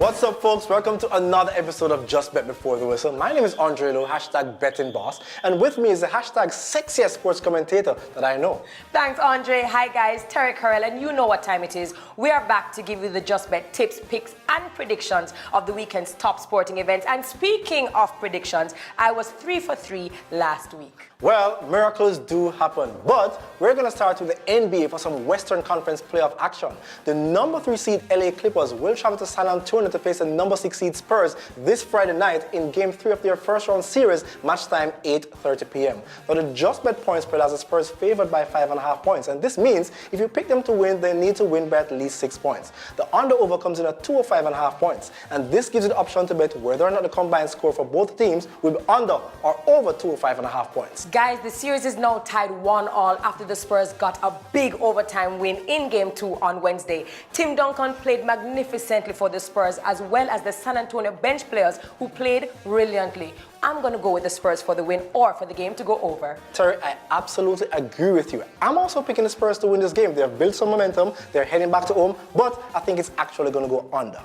What's up, folks? Welcome to another episode of Just Bet Before the Whistle. My name is Andre Lowe, hashtag betting boss, and with me is the hashtag sexiest sports commentator that I know. Thanks, Andre. Hi, guys. Terry Carell, and you know what time it is. We are back to give you the Just Bet tips, picks, and predictions of the weekend's top sporting events. And speaking of predictions, I was 3 for 3 last week. Well, miracles do happen, but we're going to start with the NBA for some Western Conference playoff action. The number 3 seed LA Clippers will travel to San Antonio to face the number 6 seed Spurs this Friday night in Game 3 of their first round series, match time 8:30 p.m. Now, the JustBet point spread has the Spurs favored by 5.5 points, and this means if you pick them to win, they need to win by at least 6 points. The under-over comes in at 205.5 points, and this gives you the option to bet whether or not the combined score for both teams will be under or over 205.5 points. Guys, the series is now tied 1-1 after the Spurs got a big overtime win in Game 2 on Wednesday. Tim Duncan played magnificently for the Spurs, as well as the San Antonio bench players who played brilliantly. I'm going to go with the Spurs for the win or for the game to go over. Terry, I absolutely agree with you. I'm also picking the Spurs to win this game. They have built some momentum, they're heading back to home, but I think it's actually going to go under.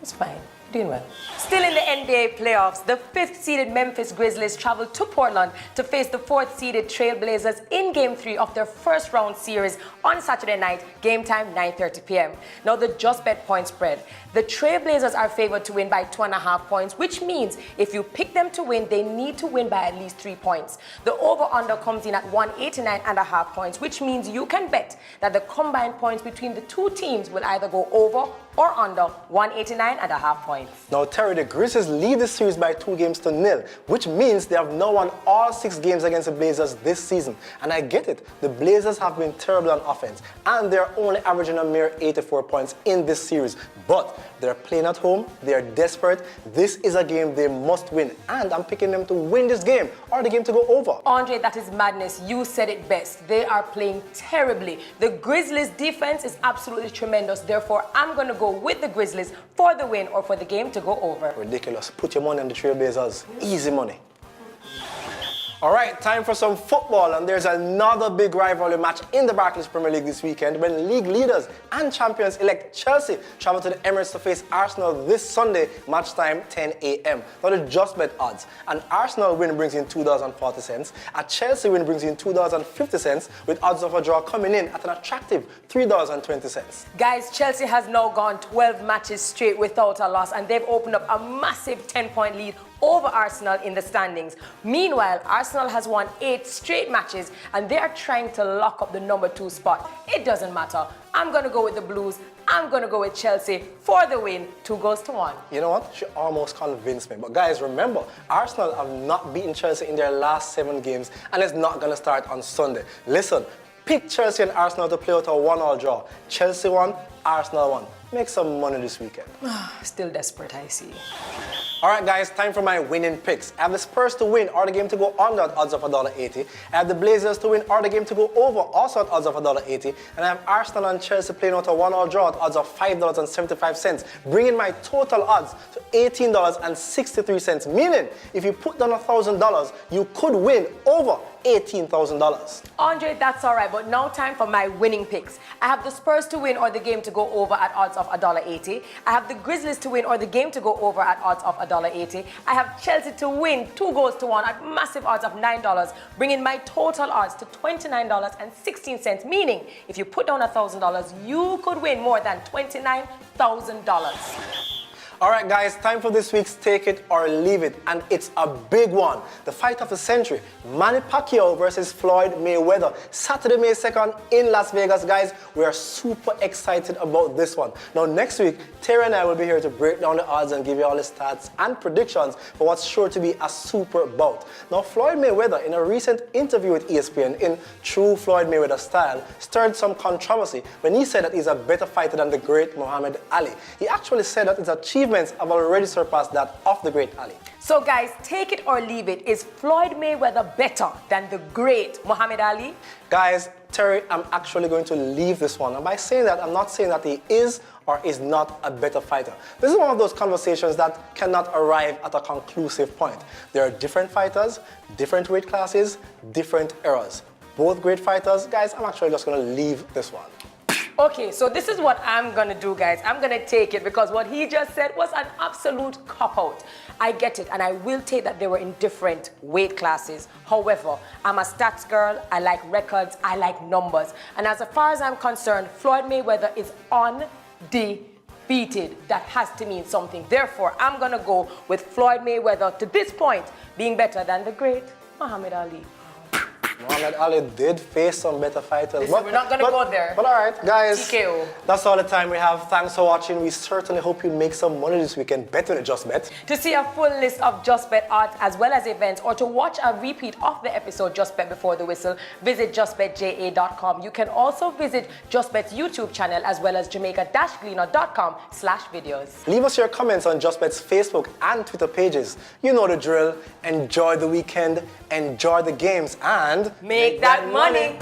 It's fine. Doing well. Still in the NBA playoffs, the 5th-seeded Memphis Grizzlies traveled to Portland to face the 4th-seeded Trailblazers in Game 3 of their first-round series on Saturday night, game time 9:30 p.m. Now, the JustBet point spread. The Trailblazers are favored to win by 2.5 points, which means if you pick them to win, they need to win by at least 3 points. The over-under comes in at 189.5 points, which means you can bet that the combined points between the two teams will either go over or under 189.5 points. Now, Terry, the Grizzlies lead the series by 2-0, which means they have now won all 6 games against the Blazers this season. And I get it, the Blazers have been terrible on offense, and they're only averaging a mere 84 points in this series. But they're playing at home, they're desperate, this is a game they must win, and I'm picking them to win this game or the game to go over. Andre, that is madness. You said it best. They are playing terribly. The Grizzlies' defense is absolutely tremendous. Therefore, I'm going to go with the Grizzlies for the win or for the game to go over. Ridiculous. Put your money on the Trailblazers. Easy money. All right, time for some football, and there's another big rivalry match in the Barclays Premier League this weekend when league leaders and champions-elect Chelsea travel to the Emirates to face Arsenal this Sunday, match time 10 a.m. Now, the JustBet odds. An Arsenal win brings in $2.40, a Chelsea win brings in $2.50, with odds of a draw coming in at an attractive $3.20. Guys, Chelsea has now gone 12 matches straight without a loss, and they've opened up a massive 10-point lead over Arsenal in the standings. Meanwhile, Arsenal has won 8 straight matches, and they are trying to lock up the number 2 spot. It doesn't matter. I'm going to go with the Blues. I'm going to go with Chelsea for the win, 2-1. You know what? She almost convinced me. But guys, remember, Arsenal have not beaten Chelsea in their last 7 games, and it's not going to start on Sunday. Listen, pick Chelsea and Arsenal to play out a 1-1 draw. Chelsea won, Arsenal won. Make some money this weekend. Still desperate, I see. All right, guys, time for my winning picks. I have the Spurs to win or the game to go under at odds of $1.80. I have the Blazers to win or the game to go over, also at odds of $1.80. And I have Arsenal and Chelsea playing out a 1-1 draw at odds of $5.75, bringing my total odds to $18.63. Meaning, if you put down $1,000, you could win over $18,000. Andre, that's all right, but now time for my winning picks. I have the Spurs to win or the game to go over at odds of $1.80. I have the Grizzlies to win or the game to go over at odds of $1.80. I have Chelsea to win 2-1 at massive odds of $9, bringing my total odds to $29.16, meaning if you put down $1,000, you could win more than $29,000. All right, guys, time for this week's Take It or Leave It, and it's a big one. The fight of the century, Manny Pacquiao versus Floyd Mayweather, Saturday, May 2nd in Las Vegas, guys. We are super excited about this one. Now, next week, Terry and I will be here to break down the odds and give you all the stats and predictions for what's sure to be a super bout. Now, Floyd Mayweather, in a recent interview with ESPN in true Floyd Mayweather style, stirred some controversy when he said that he's a better fighter than the great Muhammad Ali. He actually said that his achievements have already surpassed that of the great Ali. So guys, take it or leave it. Is Floyd Mayweather better than the great Muhammad Ali? Guys, Terry, I'm actually going to leave this one. And by saying that, I'm not saying that he is or is not a better fighter. This is one of those conversations that cannot arrive at a conclusive point. There are different fighters, different weight classes, different eras. Both great fighters. Guys, I'm actually just going to leave this one. Okay, so this is what I'm gonna do, guys. I'm gonna take it because what he just said was an absolute cop-out. I get it, and I will take that they were in different weight classes. However, I'm a stats girl, I like records, I like numbers. And as far as I'm concerned, Floyd Mayweather is undefeated. That has to mean something. Therefore, I'm gonna go with Floyd Mayweather to this point being better than the great Muhammad Ali. Muhammad Ali did face some better fighters. Listen, we're not going to go there. But all right, guys. TKO. That's all the time we have. Thanks for watching. We certainly hope you make some money this weekend. Bet with a JustBet. To see a full list of JustBet odds as well as events, or to watch a repeat of the episode JustBet Before the Whistle, visit justbetja.com. You can also visit JustBet's YouTube channel as well as jamaica-gleaner.com/videos. Leave us your comments on JustBet's Facebook and Twitter pages. You know the drill. Enjoy the weekend, enjoy the games, and make that money.